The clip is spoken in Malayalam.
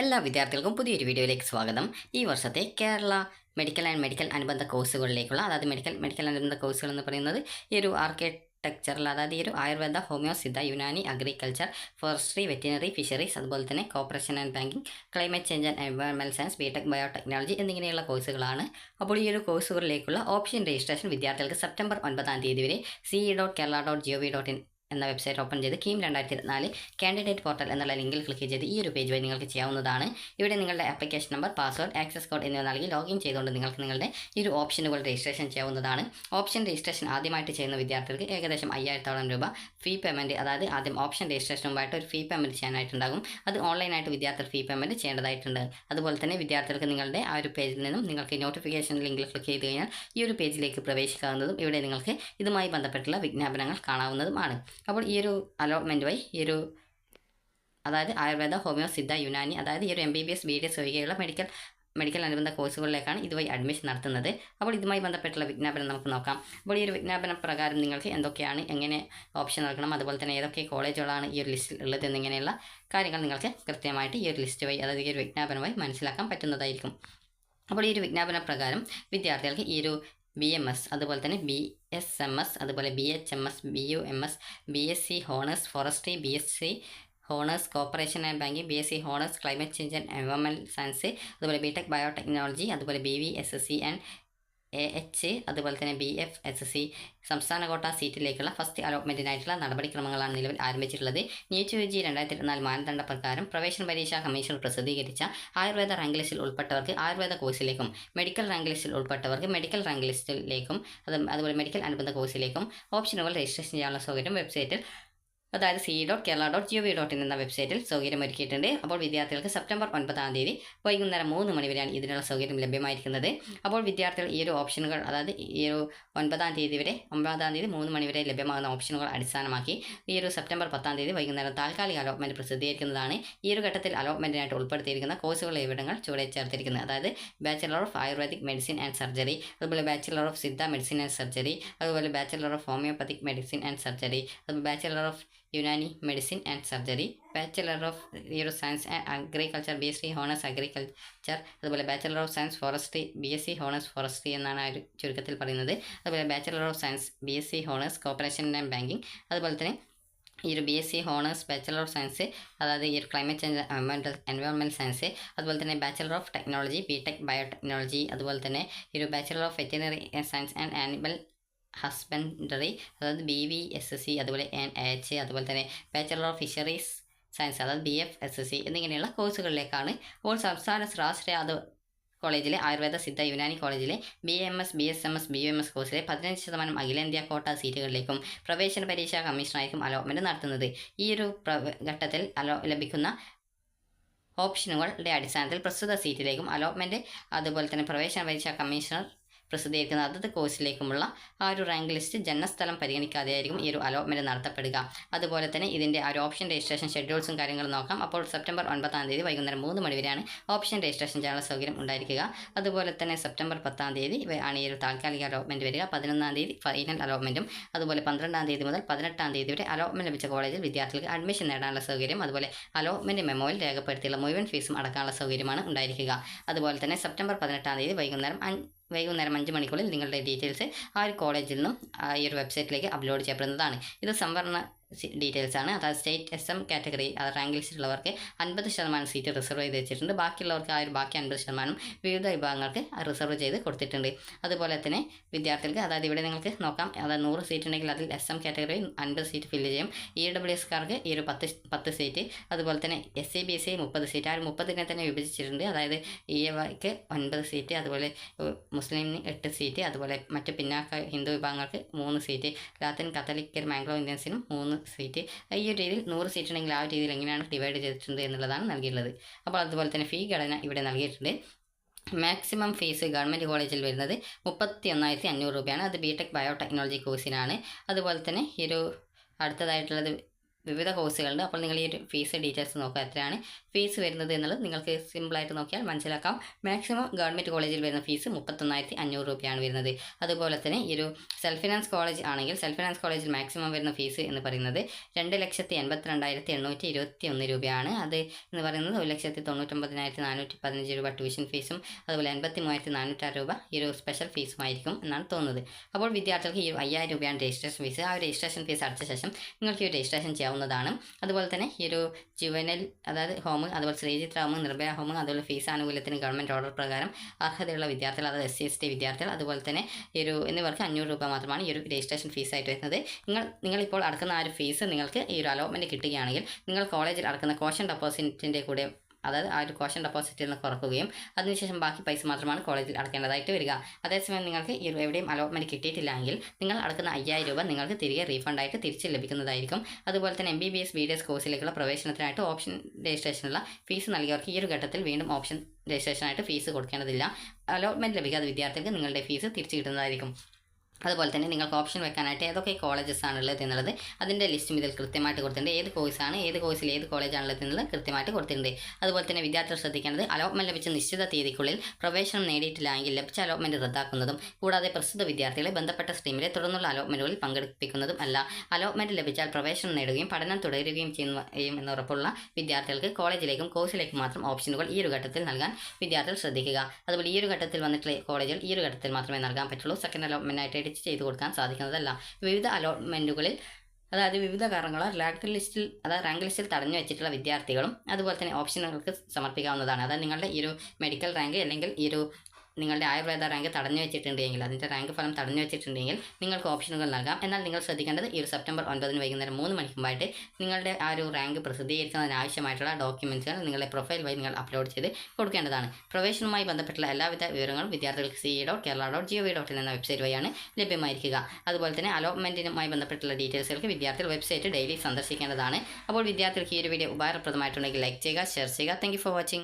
എല്ലാ വിദ്യാർത്ഥികൾക്കും പുതിയൊരു വീഡിയോയിലേക്ക് സ്വാഗതം. ഈ വർഷത്തെ കേരള മെഡിക്കൽ അനുബന്ധ കോഴ്സുകളിലേക്കുള്ള മെഡിക്കൽ അനുബന്ധ കോഴ്സുകൾ എന്ന് പറയുന്നത് ഈ ഒരു ആർക്കിടെക്ചറൽ, അതായത് ഈ ഒരു Ayurveda, homeo, Siddha, Unani, agriculture, forestry, veterinary, fisheries, അതുപോലെ തന്നെ corporation and banking, climate change and environmental science, BTech biotechnology എന്നിങ്ങനെയുള്ള കോഴ്സുകളാണ്. അപ്പോൾ ഈ ഒരു കോഴ്സുകളിലേക്കുള്ള ഓപ്ഷൻ രജിസ്ട്രേഷൻ വിദ്യാർത്ഥികൾക്ക് സെപ്റ്റംബർ 9 വരെ ce.kerala.gov.in എന്ന വെബ്സൈറ്റ് ഓപ്പൺ ചെയ്ത് കീം 2024 കാൻഡിഡേറ്റ് പോർട്ടൽ എന്നുള്ള ലിങ്കിൽ ക്ലിക്ക് ചെയ്ത് ഈ ഒരു പേജ് വഴി നിങ്ങൾക്ക് ചെയ്യാവുന്നതാണ്. ഇവിടെ നിങ്ങളുടെ application number, password, access code എന്നിവ നൽകി ലോഗിൻ ചെയ്തുകൊണ്ട് നിങ്ങൾക്ക് നിങ്ങളുടെ ഈ ഒരു ഓപ്ഷനുകൾ രജിസ്ട്രേഷൻ ചെയ്യാവുന്നതാണ്. ഓപ്ഷൻ രജിസ്ട്രേഷൻ ആദ്യമായിട്ട് ചെയ്യുന്ന വിദ്യാർത്ഥികൾക്ക് ഏകദേശം 5000 രൂപ ഫീ പേയ്മെൻറ്റ്, അതായത് ആദ്യം ഓപ്ഷൻ രജിസ്ട്രേഷൻ മുമ്പായിട്ട് ഒരു ഫീ പേയ്മെൻറ്റ് ചെയ്യാനായിട്ടുണ്ടാകും. അത് ഓൺലൈനായിട്ട് വിദ്യാർത്ഥികൾ ഫീ പേയ്മെൻറ്റ് ചെയ്യേണ്ടതായിട്ടുണ്ട്. അതുപോലെ തന്നെ വിദ്യാർത്ഥികൾക്ക് നിങ്ങളുടെ ആ ഒരു പേജിൽ നിന്നും നിങ്ങൾക്ക് നോട്ടിഫിക്കേഷൻ ലിങ്കിൽ ക്ലിക്ക് ചെയ്ത് കഴിഞ്ഞാൽ ഈ ഒരു പേജിലേക്ക് പ്രവേശിക്കാവുന്നതും ഇവിടെ നിങ്ങൾക്ക് ഇതുമായി ബന്ധപ്പെട്ടുള്ള വിജ്ഞാപനങ്ങൾ കാണാവുന്നതുമാണ്. അപ്പോൾ ഈ ഒരു അലോട്ട്മെൻറ്റ് വഴി അതായത് ആയുർവേദ, ഹോമിയോ, സിദ്ധ, യുനാനി, അതായത് ഈ ഒരു MBBS, BDS ഒഴികെയുള്ള മെഡിക്കൽ അനുബന്ധ കോഴ്സുകളിലേക്കാണ് ഇതുവഴി അഡ്മിഷൻ നടത്തുന്നത്. അപ്പോൾ ഇതുമായി ബന്ധപ്പെട്ടുള്ള വിജ്ഞാപനം നമുക്ക് നോക്കാം. അപ്പോൾ ഈ ഒരു വിജ്ഞാപന പ്രകാരം നിങ്ങൾക്ക് എന്തൊക്കെയാണ്, എങ്ങനെ ഓപ്ഷൻ നൽകണം, അതുപോലെ തന്നെ ഏതൊക്കെ കോളേജുകളാണ് ഈ ഒരു ലിസ്റ്റിൽ ഉള്ളത് എന്നിങ്ങനെയുള്ള കാര്യങ്ങൾ നിങ്ങൾക്ക് കൃത്യമായിട്ട് ഈ ഒരു ലിസ്റ്റ് വഴി, അതായത് ഈ ഒരു വിജ്ഞാപനം വഴി മനസ്സിലാക്കാൻ പറ്റുന്നതായിരിക്കും. അപ്പോൾ ഈ ഒരു വിജ്ഞാപന പ്രകാരം വിദ്യാർത്ഥികൾക്ക് ഈ ഒരു BMS, അതുപോലെ തന്നെ BSMS, അതുപോലെ BHMS, BUMS, BSc honours forestry, BSc honours corporation and banking, BSc honours climate change and environmental science, അതുപോലെ ബിടെക് ബയോടെക്നോളജി, അതുപോലെ BVSC ആൻഡ് AH, അതുപോലെ തന്നെ BFSC സംസ്ഥാന കോട്ട സീറ്റിലേക്കുള്ള ഫസ്റ്റ് അലോട്ട്മെൻറ്റിനായിട്ടുള്ള നടപടിക്രമങ്ങളാണ് നിലവിൽ ആരംഭിച്ചിട്ടുള്ളത്. NEET UG 2024 മാനദണ്ഡ പ്രകാരം പ്രവേശന പരീക്ഷാ കമ്മീഷൻ പ്രസിദ്ധീകരിച്ച ആയുർവേദ റാങ്ക് ലിസ്റ്റിൽ ഉൾപ്പെട്ടവർക്ക് ആയുർവേദ കോഴ്സിലേക്കും, മെഡിക്കൽ റാങ്ക് ലിസ്റ്റിൽ ഉൾപ്പെട്ടവർക്ക് മെഡിക്കൽ റാങ്ക് ലിസ്റ്റിലേക്കും, അതുപോലെ മെഡിക്കൽ അനുബന്ധ കോഴ്സിലേക്കും ഓപ്ഷനുകൾ രജിസ്ട്രേഷൻ ചെയ്യാനുള്ള സൗകര്യം വെബ്സൈറ്റിൽ, അതായത് ce.kerala.gov.in എന്ന വെബ്സൈറ്റിൽ സൗകര്യമൊരുക്കിയിട്ടുണ്ട്. അപ്പോൾ വിദ്യാർത്ഥികൾക്ക് സെപ്റ്റംബർ 9 വൈകുന്നേരം 3 മണി വരെയാണ് ഇതിനുള്ള സൗകര്യം ലഭ്യമായിരിക്കുന്നത്. അപ്പോൾ വിദ്യാർത്ഥികൾ ഈ ഒരു ഓപ്ഷനുകൾ, അതായത് ഈ ഒരു 9 വരെ 3 മണി വരെ ലഭ്യമാകുന്ന ഓപ്ഷനുകൾ അടിസ്ഥാനമാക്കി ഈ ഒരു സെപ്റ്റംബർ 10 വൈകുന്നേരം താൽക്കാലിക അലോട്ട്മെൻറ്റ് പ്രസിദ്ധീകരിക്കുന്നതാണ്. ഈ ഒരു ഘട്ടത്തിൽ അലോട്ട്മെൻറ്റിനായിട്ട് ഉൾപ്പെടുത്തിയിരിക്കുന്ന കോഴ്സുകളുടെ വിവരങ്ങൾ ചുവടെ ചേർത്തിരിക്കുന്നത്, അതായത് bachelor of Ayurvedic medicine and surgery, അതുപോലെ bachelor of Siddha medicine and surgery, അതുപോലെ bachelor of homeopathic medicine and surgery, അതുപോലെ bachelor of Unani medicine and surgery, bachelor of science and agriculture, BSc honours agriculture, അതുപോലെ bachelor of science forestry, BSc honours forestry എന്നാണ് ആ ഒരു ചുരുക്കത്തിൽ പറയുന്നത്. അതുപോലെ bachelor of science BSc honours corporation and banking, അതുപോലെ തന്നെ ഈ ഒരു BSc honours bachelor of science, അതായത് ഈ ഒരു ക്ലൈമറ്റ് ചേഞ്ച് എൻവയോൺമെൻറ്റൽ സയൻസ്, അതുപോലെ തന്നെ bachelor of technology BTech biotechnology, അതുപോലെ തന്നെ ഈ ഒരു bachelor of veterinary science and animal husbandry, അതായത് BVSC, അതുപോലെ NH, അതുപോലെ തന്നെ ബാച്ചലർ ഓഫ് ഫിഷറീസ് സയൻസ്, അതായത് BFSC എന്നിങ്ങനെയുള്ള കോഴ്സുകളിലേക്കാണ്. അപ്പോൾ സംസ്ഥാന സ്വാശ്രയ കോളേജിലെ ആയുർവേദ, സിദ്ധ, യുനാനി കോളേജിലെ BMS, BSMS, BUMS കോഴ്സിലെ 15% അഖിലേന്ത്യാ കോട്ട സീറ്റുകളിലേക്കും പ്രവേശന പരീക്ഷാ കമ്മീഷനായിരിക്കും അലോട്ട്മെൻറ്റ് നടത്തുന്നത്. ഈ ഒരു ഘട്ടത്തിൽ ലഭിക്കുന്ന ഓപ്ഷനുകളുടെ അടിസ്ഥാനത്തിൽ പ്രസ്തുത സീറ്റിലേക്കും അലോട്ട്മെൻറ്റ്, അതുപോലെ തന്നെ പ്രവേശന പരീക്ഷാ കമ്മീഷണർ പ്രസിദ്ധീകരിക്കുന്ന അതത് കോഴ്സിലേക്കുമുള്ള ആ ഒരു റാങ്ക് ലിസ്റ്റ് ജനനസ്ഥലം പരിഗണിക്കാതെയായിരിക്കും ഈ ഒരു അലോട്ട്മെൻറ്റ് നടത്തപ്പെടുക. അതുപോലെ തന്നെ ഇതിൻ്റെ ആ ഒരു ഓപ്ഷൻ രജിസ്ട്രേഷൻ ഷെഡ്യൂൾസും കാര്യങ്ങളും നോക്കാം. അപ്പോൾ സെപ്റ്റംബർ 9 വൈകുന്നേരം 3 മണി വരെയാണ് ഓപ്ഷൻ രജിസ്ട്രേഷൻ ചെയ്യാനുള്ള സൗകര്യം ഉണ്ടായിരിക്കുക. അതുപോലെ തന്നെ സെപ്റ്റംബർ 10 ആണ് ഈ ഒരു താൽക്കാലിക അലോട്ട്മെൻറ്റ് വരിക. 11 ഫൈനൽ അലോട്ട്മെൻറ്റും, അതുപോലെ 12 മുതൽ 18 വരെ അലോട്ട്മെൻറ്റ് ലഭിച്ച കോളേജിൽ വിദ്യാർത്ഥികൾക്ക് അഡ്മിഷൻ നേടാനുള്ള സൗകര്യം, അതുപോലെ അലോട്ട്മെൻറ്റ് മെമ്മോയിൽ രേഖപ്പെടുത്തിയുള്ള മുഴുവൻ ഫീസും അടക്കാനുള്ള സൗകര്യമാണ് ഉണ്ടായിരിക്കുക. അതുപോലെ തന്നെ സെപ്റ്റംബർ 18 വൈകുന്നേരം 5 മണിക്കുള്ളിൽ നിങ്ങളുടെ ഡീറ്റെയിൽസ് ആ ഒരു കോളേജിൽ നിന്നും ഈ ഒരു വെബ്സൈറ്റിലേക്ക് അപ്ലോഡ് ചെയ്യപ്പെടുന്നതാണ്. ഇത് സംവരണ ഡീറ്റെയിൽസ് ആണ്. അതായത് സ്റ്റേറ്റ് SM കാറ്റഗറി റാങ്ക് ലിസ്റ്റിലുള്ളവർക്ക് 50% സീറ്റ് റിസർവ് ചെയ്ത് വെച്ചിട്ടുണ്ട്. ബാക്കിയുള്ളവർക്ക് ആ ഒരു ബാക്കി 50% വിവിധ വിഭാഗങ്ങൾക്ക് റിസർവ് ചെയ്ത് കൊടുത്തിട്ടുണ്ട്. അതുപോലെ തന്നെ വിദ്യാർത്ഥികൾക്ക്, അതായത് ഇവിടെ നിങ്ങൾക്ക് നോക്കാം, അതായത് 100 സീറ്റ് ഉണ്ടെങ്കിൽ അതിൽ SM കാറ്റഗറി 50 സീറ്റ് ഫില്ല് ചെയ്യും. EWSകാർക്ക് ഈ ഒരു 10 സീറ്റ്, അതുപോലെ തന്നെ SC BSc 30 സീറ്റ്. ആ ഒരു 30 തന്നെ വിഭജിച്ചിട്ടുണ്ട്. അതായത് EYക്ക് 9 സീറ്റ്, അതുപോലെ മുസ്ലിമിന് 8 സീറ്റ്, അതുപോലെ മറ്റ് പിന്നാക്ക ഹിന്ദു വിഭാഗങ്ങൾക്ക് 3 സീറ്റ്, ലാത്തിൻ കത്തോലിക്കർ മാംഗ്ലോ ഇന്ത്യൻസിനും 3 സീറ്റ്. ഈ ഒരു രീതിയിൽ 100 സീറ്റ് ഉണ്ടെങ്കിൽ ആ ഒരു രീതിയിൽ എങ്ങനെയാണ് ഡിവൈഡ് ചെയ്തിട്ടുണ്ട് എന്നുള്ളതാണ് നൽകിയിട്ടുള്ളത്. അപ്പോൾ അതുപോലെ തന്നെ ഫീ ഘടന ഇവിടെ നൽകിയിട്ടുണ്ട്. മാക്സിമം ഫീസ് ഗവൺമെൻറ് കോളേജിൽ വരുന്നത് 31,500 രൂപയാണ്. അത് ബിടെക് ബയോടെക്നോളജി കോഴ്സിനാണ്. അതുപോലെ തന്നെ ഈ ഒരു അടുത്തതായിട്ടുള്ളത് വിവിധ കോഴ്സുകളുണ്ട്. അപ്പോൾ നിങ്ങൾ ഈ ഒരു ഫീസ് ഡീറ്റെയിൽസ് നോക്കുക എത്രയാണ്. ഫീസ് വരുന്നത് എന്നുള്ളത് നിങ്ങൾക്ക് സിമ്പിളായിട്ട് നോക്കിയാൽ മനസ്സിലാക്കാം. മാക്സിമം ഗവൺമെൻറ് കോളേജിൽ വരുന്ന ഫീസ് 31,500 രൂപയാണ് വരുന്നത്. അതുപോലെ തന്നെ ഈ ഒരു സെൽഫ് ഫിനാൻസ് കോളേജ് ആണെങ്കിൽ സെൽഫ് ഫിനാൻസ് കോളേജിൽ മാക്സിമം വരുന്ന ഫീസ് എന്ന് പറയുന്നത് 2,82,821 രൂപയാണ്. അത് എന്ന് പറയുന്നത് 1,99,415 രൂപ ട്യൂഷൻ ഫീസും അതുപോലെ 83,406 രൂപ ഈ ഒരു സ്പെഷ്യൽ ഫീസുമായിരിക്കും എന്നാണ് തോന്നുന്നത്. അപ്പോൾ വിദ്യാർത്ഥികൾക്ക് ഈ 5,000 രൂപയാണ് രജിസ്ട്രേഷൻ ഫീസ്. ആ ഒരു രജിസ്ട്രേഷൻ ഫീസ് അടച്ച ശേഷം നിങ്ങൾക്ക് ഈ രജിസ്ട്രേഷൻ ചെയ്യാവുന്നതാണ്. അതുപോലെ തന്നെ ഈ ഒരു ജുവനൽ അതായത് ഹോം, അതുപോലെ ശ്രീജിത്ത് ഹോം, നിർഭയ ഹോം, അതുപോലെ ഫീസ് ആനുകൂല്യത്തിന് ഗവൺമെൻറ് ഓർഡർ പ്രകാരം അർഹതയുള്ള വിദ്യാർത്ഥികൾ, അതായത് SC/ST വിദ്യാർത്ഥികൾ, അതുപോലെ തന്നെ ഈ ഒരു എന്നിവർക്ക് 500 രൂപ മാത്രമാണ് ഈ ഒരു രജിസ്ട്രേഷൻ ഫീസായിട്ട് വരുന്നത്. നിങ്ങളിപ്പോൾ അടക്കുന്ന ആ ഒരു ഫീസ് നിങ്ങൾക്ക് ഈ ഒരു അലോട്ട്മെൻറ്റ് കിട്ടുകയാണെങ്കിൽ നിങ്ങൾ കോളേജിൽ അടക്കുന്ന കോഷൻ ഡെപ്പോസിറ്റിൻ്റെ കൂടെ, അതായത് ആ ഒരു കോഷൻ ഡെപ്പോസിറ്റിൽ നിന്ന് കുറക്കുകയും അതിനുശേഷം ബാക്കി പൈസ മാത്രമാണ് കോളേജിൽ അടക്കേണ്ടതായിട്ട് വരിക. അതേസമയം നിങ്ങൾക്ക് ഈ എവിടെയും അലോട്ട്മെൻറ്റ് കിട്ടിയിട്ടില്ലെങ്കിൽ നിങ്ങൾ അടക്കുന്ന 5,000 രൂപ നിങ്ങൾക്ക് തിരികെ റീഫണ്ടായിട്ട് തിരിച്ച് ലഭിക്കുന്നതായിരിക്കും. അതുപോലെ തന്നെ MBBS BDS കോഴ്സിലേക്കുള്ള പ്രവേശനത്തിനായിട്ട് ഓപ്ഷൻ രജിസ്ട്രേഷനുള്ള ഫീസ് നൽകിയവർക്ക് ഈ ഒരു ഘട്ടത്തിൽ വീണ്ടും ഓപ്ഷൻ രജിസ്ട്രേഷനായിട്ട് ഫീസ് കൊടുക്കേണ്ടതില്ല. അലോട്ട്മെൻറ്റ് ലഭിക്കാത്ത വിദ്യാർത്ഥികൾക്ക് നിങ്ങളുടെ ഫീസ് തിരിച്ച് കിട്ടുന്നതായിരിക്കും. അതുപോലെ തന്നെ നിങ്ങൾക്ക് ഓപ്ഷൻ വെക്കാനായിട്ട് ഏതൊക്കെ കോളേജസ് ആണുള്ളത് എന്നുള്ളത് അതിൻ്റെ ലിസ്റ്റും ഇതിൽ കൃത്യമായിട്ട് കൊടുത്തിട്ടുണ്ട്. ഏത് കോഴ്സാണ്, ഏത് കോഴ്സിൽ ഏത് കോളേജാണുള്ളത് എന്നുള്ളത് കൃത്യമായിട്ട് കൊടുത്തിട്ടുണ്ട്. അതുപോലെ തന്നെ വിദ്യാർത്ഥികൾ ശ്രദ്ധിക്കേണ്ടത് അലോട്ട്മെൻറ്റ് ലഭിച്ച നിശ്ചിത തീയതിക്കുള്ളിൽ പ്രവേശനം നേടിയിട്ടില്ലെങ്കിൽ ലഭിച്ച അലോട്ട്മെൻറ്റ് റദ്ദാക്കുന്നതും കൂടാതെ പ്രസ്തുത വിദ്യാർത്ഥികളെ ബന്ധപ്പെട്ട സ്ട്രീമിലെ തുടർന്നുള്ള അലോട്ട്മെൻറ്റുകളിൽ പങ്കെടുപ്പിക്കുന്നതും അല്ല. അലോട്ട്മെൻറ്റ് ലഭിച്ചാൽ പ്രവേശനം നേടുകയും പഠനം തുടരുകയും ചെയ്യുമെന്ന് ഉറപ്പുള്ള വിദ്യാർത്ഥികൾക്ക് കോളേജിലേക്കും കോഴ്സിലേക്കും മാത്രം ഓപ്ഷനുകൾ ഈ ഒരു ഘട്ടത്തിൽ നൽകാൻ വിദ്യാർത്ഥികൾ ശ്രദ്ധിക്കുക. അതുപോലെ ഈ ഒരു ഘട്ടത്തിൽ വന്നിട്ടുള്ള കോളേജുകൾ ഈ ഒരു ഘട്ടത്തിൽ മാത്രമേ നൽകാൻ പറ്റുള്ളൂ. സെക്കൻഡ് അലോട്ട്മെൻറ്റായിട്ട് ചെയ്തു കൊടുക്കാൻ സാധിക്കുന്നതല്ല. വിവിധ അലോട്ട്മെൻറ്റുകളിൽ, അതായത് വിവിധ കാരണങ്ങളാൽ റാങ്ക് ലിസ്റ്റിൽ തടഞ്ഞു വെച്ചിട്ടുള്ള വിദ്യാർത്ഥികളും അതുപോലെ തന്നെ ഓപ്ഷനുകൾക്ക് സമർപ്പിക്കാവുന്നതാണ്. അതായത് നിങ്ങളുടെ ഈ ഒരു മെഡിക്കൽ റാങ്ക് അല്ലെങ്കിൽ ഈ ഒരു നിങ്ങളുടെ ആയുർവേദ റാങ്ക് തടഞ്ഞു വെച്ചിട്ടുണ്ടെങ്കിൽ, അതിൻ്റെ റാങ്ക് ഫലം തടഞ്ഞു വെച്ചിട്ടുണ്ടെങ്കിൽ നിങ്ങൾക്ക് ഓപ്ഷനുകൾ നൽകാം. എന്നാൽ നിങ്ങൾ ശ്രദ്ധിക്കേണ്ടത് ഈ ഒരു സെപ്റ്റംബർ 9 വൈകുന്നേരം 3 മണിക്ക് മുമ്പായിട്ട് നിങ്ങളുടെ ആ ഒരു റാങ്ക് പ്രസിദ്ധീകരിക്കുന്നതിനാവശ്യമായിട്ടുള്ള ഡോക്യുമെൻറ്റ്സുകൾ നിങ്ങളുടെ പ്രൊഫൈൽ വഴി നിങ്ങൾ അപ്ലോഡ് ചെയ്ത് കൊടുക്കേണ്ടതാണ്. പ്രവേശനവുമായി ബന്ധപ്പെട്ടുള്ള എല്ലാവിധ വിവരങ്ങളും വിദ്യാർത്ഥികൾക്ക് ce.kerala.gov.in എന്ന വെബ്സൈറ്റ് വഴിയാണ് ലഭ്യമായിരിക്കുക. അതുപോലെ തന്നെ അലോട്ട്മെൻറ്റിനുമായി ബന്ധപ്പെട്ടുള്ള ഡീറ്റെയിൽസുകൾക്ക് വിദ്യാർത്ഥികൾ വെബ്സൈറ്റ് ഡെയിലി സന്ദർശിക്കേണ്ടതാണ്. അപ്പോൾ വിദ്യാർത്ഥികൾക്ക് ഈ ഒരു വീഡിയോ ഉപകാരപ്രദമായിട്ടുണ്ടെങ്കിൽ ലൈക്ക് ചെയ്യുക, ഷെയർ ചെയ്യുക. Thank you for watching.